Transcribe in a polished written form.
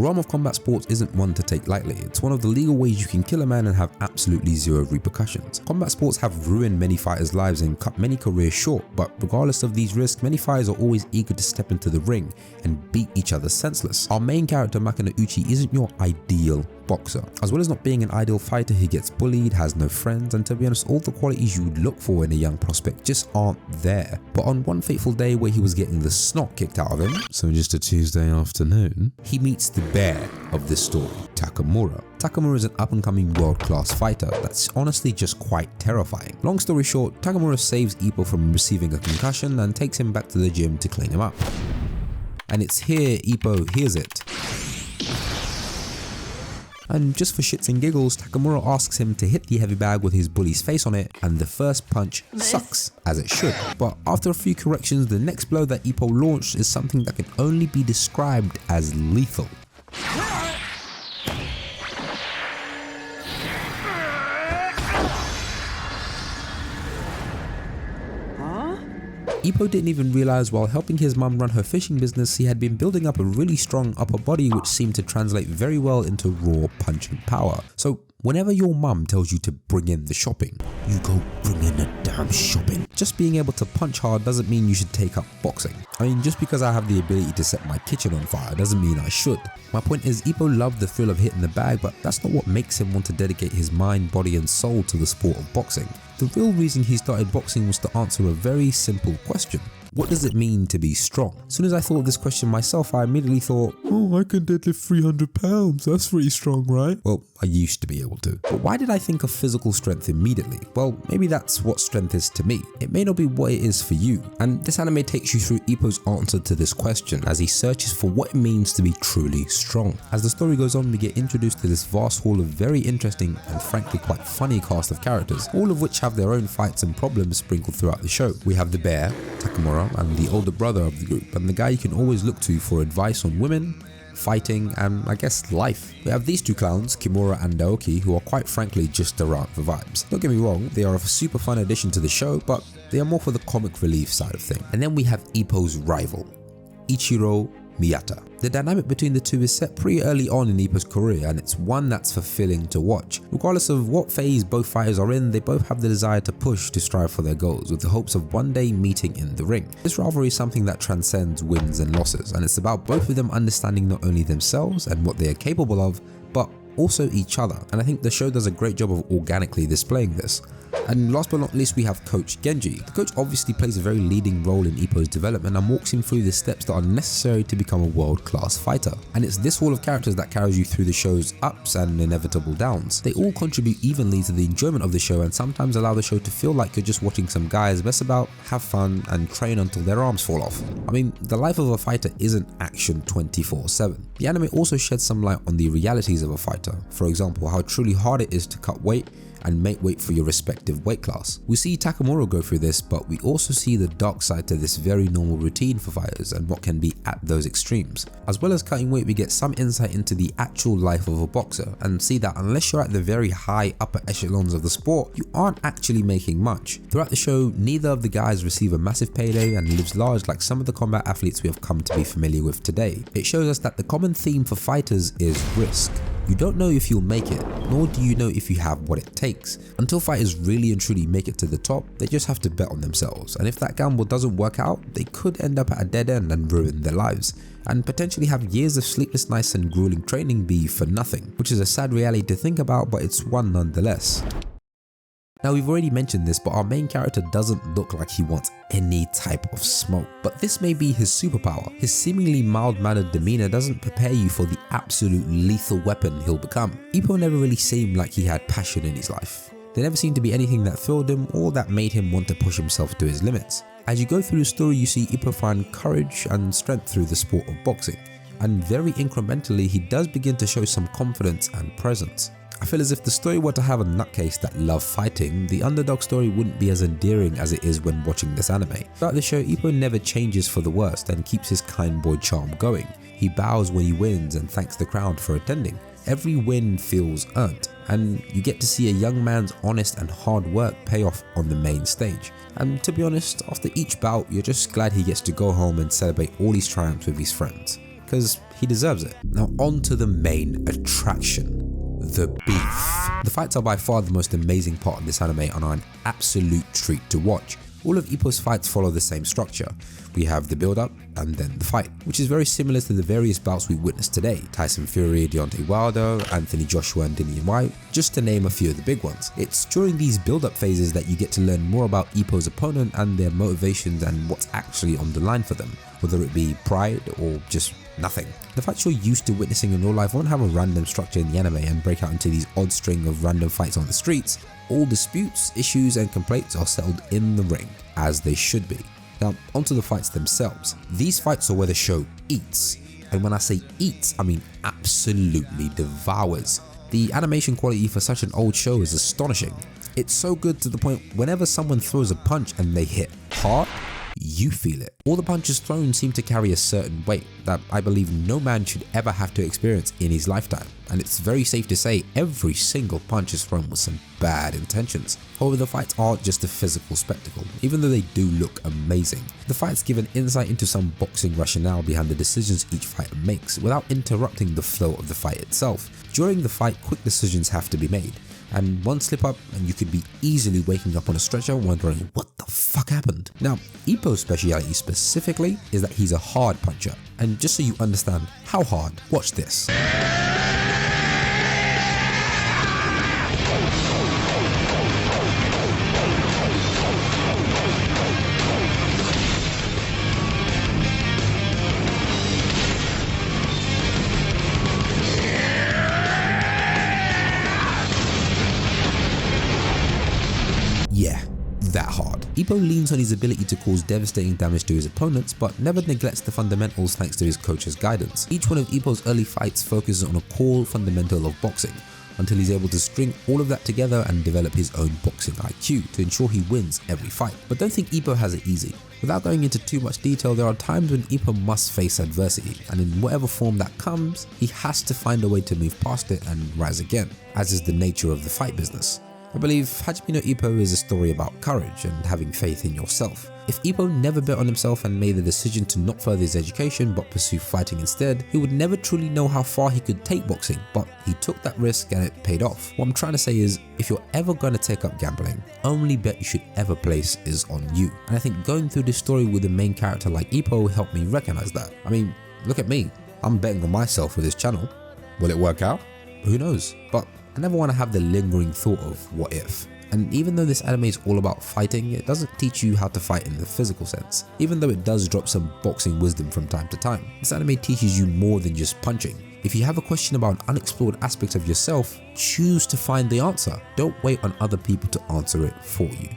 realm of combat sports isn't one to take lightly. It's one of the legal ways you can kill a man and have absolutely zero repercussions. Combat sports have ruined many fighters' lives and cut many careers short, but regardless of these risks, many fighters are always eager to step into the ring and beat each other senseless. Our main character Makino Uchi isn't your ideal boxer. As well as not being an ideal fighter, he gets bullied, has no friends, and to be honest, all the qualities you would look for in a young prospect just aren't there. But on one fateful day where he was getting the snot kicked out of him, so just a Tuesday afternoon, he meets the bear of this story, Takamura. Takamura is an up-and-coming world-class fighter that's honestly just quite terrifying. Long story short, Takamura saves Ippo from receiving a concussion and takes him back to the gym to clean him up. And it's here Ippo hears it. And just for shits and giggles, Takamura asks him to hit the heavy bag with his bully's face on it, and the first punch sucks, as it should. But after a few corrections, the next blow that Ippo launched is something that can only be described as lethal. Ippo didn't even realize while helping his mum run her fishing business, he had been building up a really strong upper body which seemed to translate very well into raw punching power. So whenever your mum tells you to bring in the shopping, you go bring in the damn shopping. Just being able to punch hard doesn't mean you should take up boxing. I mean, just because I have the ability to set my kitchen on fire doesn't mean I should. My point is, Ippo loved the thrill of hitting the bag, but that's not what makes him want to dedicate his mind, body and soul to the sport of boxing. The real reason he started boxing was to answer a very simple question. What does it mean to be strong? As soon as I thought of this question myself, I immediately thought, oh, I can deadlift 300 pounds, that's pretty strong, right? Well, I used to be able to. But why did I think of physical strength immediately? Well, maybe that's what strength is to me. It may not be what it is for you. And this anime takes you through Ippo's answer to this question as he searches for what it means to be truly strong. As the story goes on, we get introduced to this vast hall of very interesting and frankly quite funny cast of characters, all of which have their own fights and problems sprinkled throughout the show. We have the bear, Takamura, and the older brother of the group, and the guy you can always look to for advice on women, fighting, and I guess life. We have these two clowns, Kimura and Daoki, who are quite frankly just around for vibes. Don't get me wrong, they are a super fun addition to the show, but they are more for the comic relief side of things. And then we have Ippo's rival, Ichiro Miyata. The dynamic between the two is set pretty early on in Ippo's career, and it's one that's fulfilling to watch. Regardless of what phase both fighters are in, they both have the desire to push to strive for their goals, with the hopes of one day meeting in the ring. This rivalry is something that transcends wins and losses, and it's about both of them understanding not only themselves and what they are capable of, but also each other. And I think the show does a great job of organically displaying this. And last but not least, we have Coach Genji. The coach obviously plays a very leading role in Ippo's development and walks him through the steps that are necessary to become a world-class fighter. And it's this hall of characters that carries you through the show's ups and inevitable downs. They all contribute evenly to the enjoyment of the show and sometimes allow the show to feel like you're just watching some guys mess about, have fun, and train until their arms fall off. I mean, the life of a fighter isn't action 24/7. The anime also sheds some light on the realities of a fighter. For example, how truly hard it is to cut weight and make weight for your respective weight class. We see Takamura go through this, but we also see the dark side to this very normal routine for fighters and what can be at those extremes. As well as cutting weight, we get some insight into the actual life of a boxer and see that unless you're at the very high upper echelons of the sport, you aren't actually making much. Throughout the show, neither of the guys receive a massive payday and lives large like some of the combat athletes we have come to be familiar with today. It shows us that the common theme for fighters is risk. You don't know if you'll make it, nor do you know if you have what it takes. Until fighters really and truly make it to the top, they just have to bet on themselves, and if that gamble doesn't work out, they could end up at a dead end and ruin their lives, and potentially have years of sleepless nights and grueling training be for nothing, which is a sad reality to think about, but it's one nonetheless. Now, we've already mentioned this, but our main character doesn't look like he wants any type of smoke. But this may be his superpower. His seemingly mild-mannered demeanor doesn't prepare you for the absolute lethal weapon he'll become. Ippo never really seemed like he had passion in his life. There never seemed to be anything that thrilled him or that made him want to push himself to his limits. As you go through the story, you see Ippo find courage and strength through the sport of boxing. And very incrementally, he does begin to show some confidence and presence. I feel as if the story were to have a nutcase that loved fighting, the underdog story wouldn't be as endearing as it is when watching this anime. Throughout the show, Ippo never changes for the worst and keeps his kind boy charm going. He bows when he wins and thanks the crowd for attending. Every win feels earned, and you get to see a young man's honest and hard work pay off on the main stage. And to be honest, after each bout, you're just glad he gets to go home and celebrate all his triumphs with his friends. because he deserves it. Now on to the main attraction, the beef. The fights are by far the most amazing part of this anime and are an absolute treat to watch. All of Ippo's fights follow the same structure. We have the build-up and then the fight, which is very similar to the various bouts we witnessed today. Tyson Fury, Deontay Wilder, Anthony Joshua and Dillian White, just to name a few of the big ones. It's during these build-up phases that you get to learn more about Ippo's opponent and their motivations and what's actually on the line for them, whether it be pride or just nothing. The fights you're used to witnessing in real life won't have a random structure in the anime and break out into these odd string of random fights on the streets. All disputes, issues and complaints are settled in the ring, as they should be. Now onto the fights themselves. These fights are where the show eats, and when I say eats, I mean absolutely devours. The animation quality for such an old show is astonishing. It's so good to the point whenever someone throws a punch and they hit hard, you feel it. All the punches thrown seem to carry a certain weight that I believe no man should ever have to experience in his lifetime, and it's very safe to say every single punch is thrown with some bad intentions. However, the fights aren't just a physical spectacle, even though they do look amazing. The fights give an insight into some boxing rationale behind the decisions each fighter makes without interrupting the flow of the fight itself. During the fight, quick decisions have to be made, and one slip up and you could be easily waking up on a stretcher wondering what the fuck happened. Now, Ippo's speciality specifically is that he's a hard puncher, and just so you understand how hard, watch this. Yeah, that hard. Ippo leans on his ability to cause devastating damage to his opponents, but never neglects the fundamentals thanks to his coach's guidance. Each one of Ippo's early fights focuses on a core fundamental of boxing, until he's able to string all of that together and develop his own boxing IQ to ensure he wins every fight. But don't think Ippo has it easy. Without going into too much detail, there are times when Ippo must face adversity, and in whatever form that comes, he has to find a way to move past it and rise again, as is the nature of the fight business. I believe Hajime no Ippo is a story about courage and having faith in yourself. If Ippo never bet on himself and made the decision to not further his education but pursue fighting instead, he would never truly know how far he could take boxing, but he took that risk and it paid off. What I'm trying to say is, if you're ever going to take up gambling, only bet you should ever place is on you. And I think going through this story with a main character like Ippo helped me recognize that. I mean, look at me, I'm betting on myself with this channel. Will it work out? Who knows? But I never want to have the lingering thought of what if. And even though this anime is all about fighting, it doesn't teach you how to fight in the physical sense. Even though it does drop some boxing wisdom from time to time, this anime teaches you more than just punching. If you have a question about an unexplored aspect of yourself, choose to find the answer. Don't wait on other people to answer it for you.